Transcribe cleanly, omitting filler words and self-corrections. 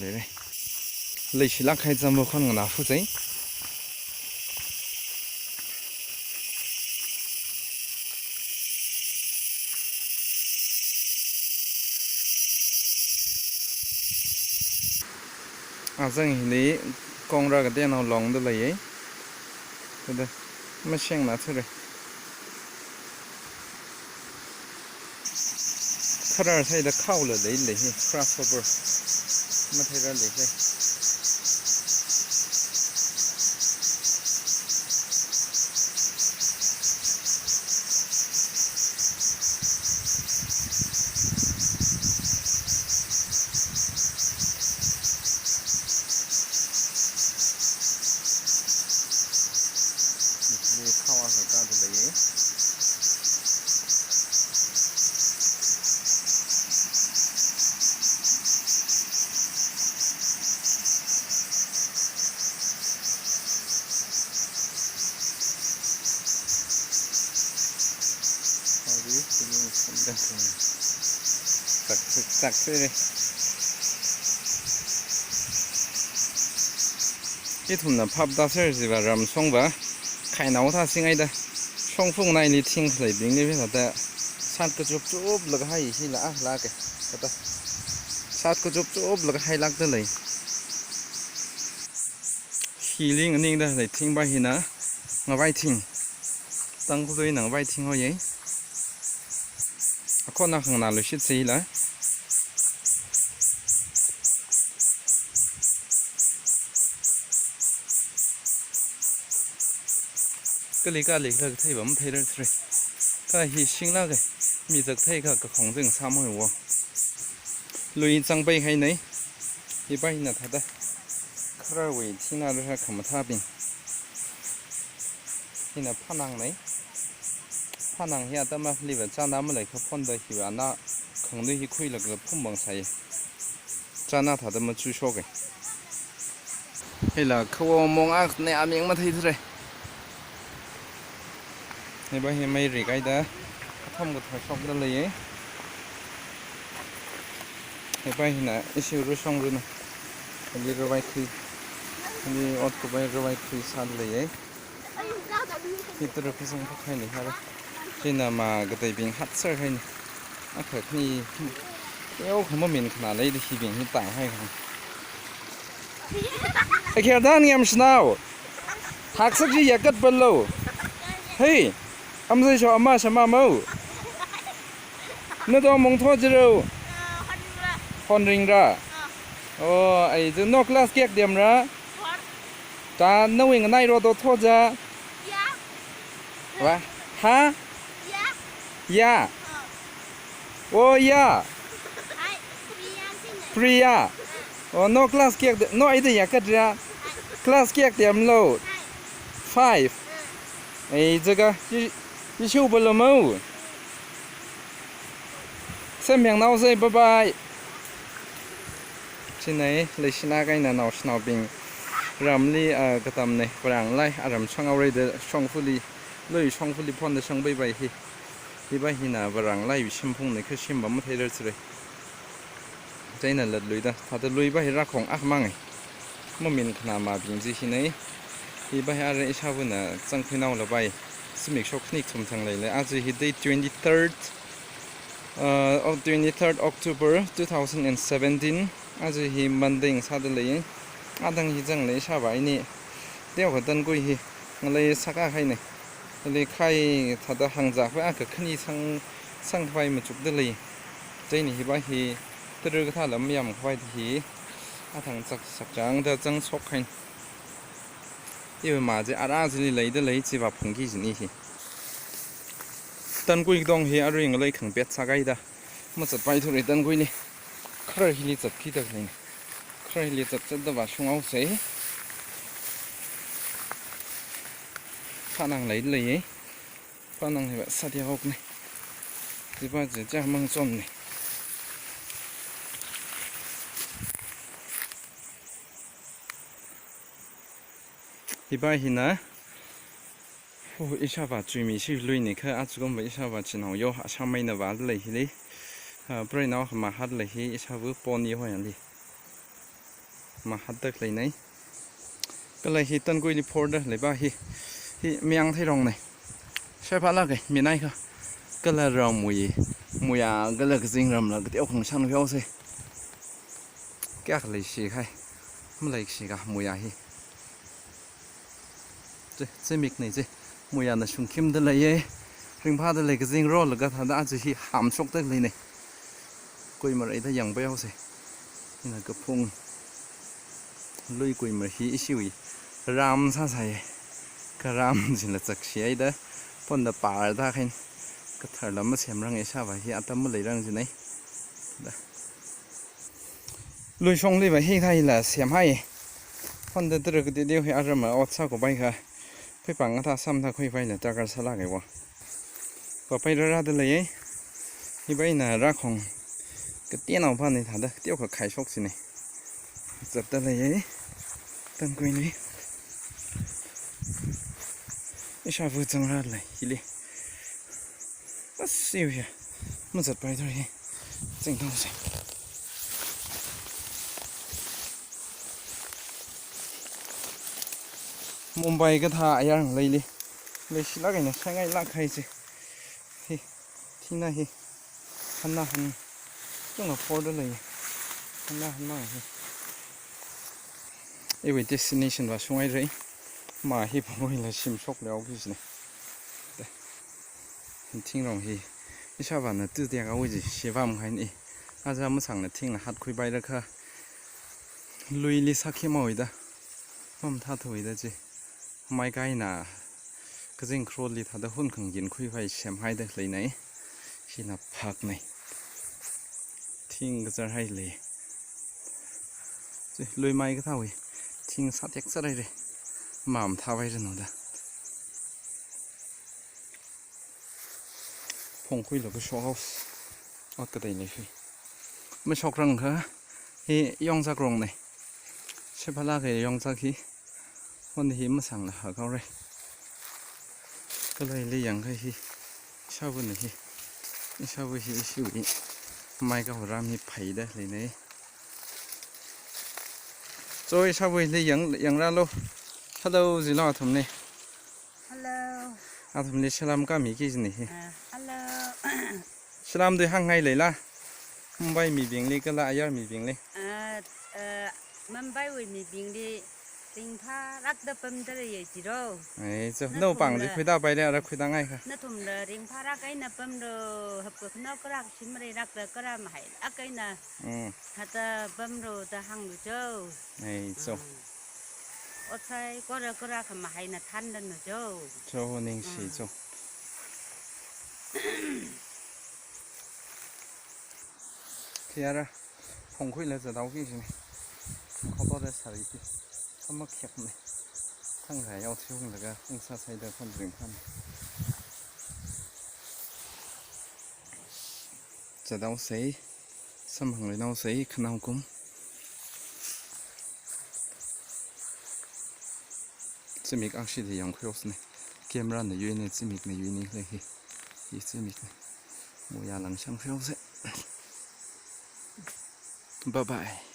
เลยเลยสิลักให้จำบุคคลกันนะผู้ใจจังนี้กองรักเดียนเอาลองได้เลยก็ได้ไม่เชี่ยงนะเท่าไรถ้าเราใช้ได้เข้าเลยเลยคราฟเบอร์ไม่ใช่ได้เลยเข้าอาหารกันเลยสักเลยที่ถุนน่ะพับดาเซอร์สิบารำส่งบ่ไข่หนาวท่าสิ่งไอ้เด้ช่องฟงในนี่ทิ้งเลยบิงนี่เพื่อนแต่สัตว์ก็จุบแล้วก็ให้ที่ละลากกันแต่สัตว์ก็จุบแล้วก็ให้ลักได้เลยฮีลิ่งอันนี้ได้เลยทิ้งไปหินะงาไว้ทิ้งตั้งกูด้วยหนังไว้ทิ้งเอาเยอะคนนักข้างหน้าเลยชิดสีละก็เลยเลิกที่แบบไม่เท่เลยก็ฮีชิงแล้วเลยมีจากเท่ก็ของจึงซ้ำหัวลุยจังไปให้ไหนที่ไปน่ะท่าได้คราวที่น่ารู้จักคำท่าบินที่น่ะพนังไหนพนังเฮียแต่มาลีบจ้าน้ำมาเลยเขาพ่นได้ที่ว่าน่าของด้วยที่คุยแล้วก็พุ่มบังใส่จ้าหน้าท่าได้มาช่วยช่วยกันเฮ้ยล่ะเขามองอ่ะในอามียงมาที่ไหนในบ้านเห็นไม่รีไกด์ได้ทำกับชอบได้เลยในบ้านเห็นนะอิชิรุช่องรุ่นอันนี้ระบายคืออันนี้อดกับใบระบายคือสั่นเลยที่ตัวเราพิจารณาพวกให้หนิครับที่นำมากระต่ายบินฮัตเซอร์ให้นี่อ่ะเกิดนี่เอ้าเขาไม่มีขนาดเลยที่บินที่ต่างให้ครับไอ้แค่ด้านนี้มันสนาวหักสักทีอยากกัดบอลลูเฮ้ยทำไมชอบมาชอบมาเมาเนื้อตัวมงทอดจะเร็วคนริงระโอ้ไอ้เจ้านกลาสเกียกเดียมระตาโน้ยกันไหนรอตัวทอดจะวะฮะยาโอ้ยาพริยาโอ้นกลาสเกียกน้อยแต่อยากกัดระคลาสเกียกเดียมโลด 5ไอ้这个你修不了吗？先别闹噻，拜拜。现在来是哪个人闹是闹病？รำลีก็ทำในปรางไล่อารมณ์ช่างเอาเลยเดช่องฟุลีเลยช่องฟุลีพอนเดช่างใบใบที่ใบหินาปรางไล่วิชิมพงในคือชิมบ่มาเทเลส์เลยใจนั่นหลุดลุยนะถ้าจะลุยใบรักของอักมังไงมันมีขนาดมาบินจีที่ไหนที่ใบอะไรชาวน่ะจังพี่น้องละใบสมิกช็อกนิกชมทางเลยเลยอาจจะฮิตได้ 23rd of 23rd October 2017อาจจะฮิมันดิ่งซาเดเลยอาดังฮิจังเลยชาวบ้านนี่เดี๋ยวก็ตันกุยฮิเลยสักอะไรเนี่ยเลยใครถ้าจะห่างจากไปอาจจะขึ้นสังไฟมาจุดได้เลยใจนี่ฮิบ้าฮิตรึกท่าลำยำไฟที่อาทางสักจังจะจังชกให้因为嘛，这阿拉这里来的来，只把碰起是你去。等贵东西阿瑞个来坑别擦个的，么子摆出来等贵呢？可儿里走起的呢，可儿里走真的把熊熬死，怕能来嘞，怕能来杀掉呢，只把这家蒙中呢。一般hinนะโอ้อิชาบะจุยมีชื่อลุยนี่คืออาจจะก็ไม่อิชาบะจีนเอาโยหะชาไม่นบาเลยทีนี้ปริ้นเอามาฮัดเลยที่อิชาบุปนยี่ห้ออย่างนี้ มาฮัดเตอร์เลยไหนก็เลยฮิตันกุยลิพอร์เดอร์เลยบ้าฮิเมียงที่รองไหนใช่พะละไงมีไหนค่ะก็เลยเรามุยก็เลยก็จริงรำละก็เดี๋ยวของฉันเขาสิแก้เลยสิใครไม่เลยสิกะมุยฮิ这米呢这木样的胸襟的嘞耶，人怕的嘞个人肉了个他那就是含熟的嘞呢，贵么来的养不要噻，那个碰，累贵么稀少伊，ram啥噻，个 ram 是了直些的，碰的把儿大看，个头儿那么前面个啥玩意，阿他们来让是呢，累兄弟吧，嘿他伊了前海，碰的这个地方阿什么我操个白个。ไปปังก็ท่าซ้ำท่าคุยไปเนี่ยจากการสลากไงวะก็ไปรัดเลยที่ไปน่ะรักของก็เตี้ยนเอาพันในฐานเด้อเตี้ยวกับไข่ชกสิเนี่ยจัดเลยตั้งกุยนี่ไม่ชอบพูดจังรัดเลยฮิลี่ก็เสียวเชียมันจัดไปตัวนี้จริงต้องใส่มุมไบก็ท่าอย่างไรเลยสิลักไงนะใช่ไงลักใครสิที่นั่นฮันน่าฮันต้องเอาพอได้เลยฮันน่าเอวิ destination ว่าช่วยเลยมาฮิปโปเลยชิมช็อกแล้วกี่สิเนี่ยทิ้งลงฮิไม่ชอบวันนั้นตื่นเต้นเอาไว้สิเชื่อว่ามึงใครนี่อาจจะไม่สั่งนะทิ้งนะฮัดคุยไปแล้วค่ะลุยลิสักขี้เมาอีกด้มั่มท่าถอยได้จีไม่ไกลนะก็จึงโครลีถ้าได้หุ่นของยินคุยไปแชมป์ให้ได้เลยไหนที่นับพักไหนทิ้งก็จะให้เลยลุยไม่ก็เท่าอีทิ้งสัตว์ยักษ์อะไรเลยหม่ำท่าไว้จะหนูด้พงคุยแล้วก็ชอบเอากระดิ่งเลยสิไม่ชอบรังเหรอเฮ้ยย่องสักรงไหนใช่พละเลยย่องสักทีวันนี้มาสั่งละหาเขาเลยก็เลยเลี้ยงให้ที่ชอบวันนี้ไม่ชอบวันนี้ชิวอีไม่ก็หัวรามีไผ่ได้เลยเนี่ยโจ้ยชอบวันนี้ยังร้านลูกฮัลโหลจีน่าทำเนี่ยฮัลโหลอาทำเนี่ยฉลามก็มีกี่ชนิดฮัลโหลฉลามด้วยห้างไงเลยล่ะมุมไบมีเบียงเลยก็ละอายามีเบียงเลยมุมไบวันมีเบียงเลยติงพารักเดิมเดิมเลยจีโร่ไอ้เจ้าโน่ปังเลยคุยได้ไปเนี่ยเราคุยได้ไงคะนั่นทุ่มเลยติงพารักไอ้น่ะเพิ่มเดิมหับกับน้องก็รักชิมเลยรักเดิมก็รักมาให้รักไอ้น่ะถ้าจะเพิ่มเดิมจะหังดูเจ้าไอ้เจ้าโอ้ใช่ก็รักมาให้น่ะทันดันดูเจ้าเจ้าหนึ่งสี่เจ้าเทียร์ผมคุยแล้วจะเดากี่ใช่ไหมเขาบอกได้สารีที่เขามาเขียบเลยทั้งหลายเอาเที่ยวแล้วก็องศาใส่เดินพันถึงพันจะเดาใส่สมองเลยเดาใส่ขนาดกุ้มจะมีอักษรที่ยังคุยส์เนี่ยเกมรันในยูนี่จะมีในยูนี่เลยฮีจะมีมัวยาหลังช่างคุยส์บ๊ายบาย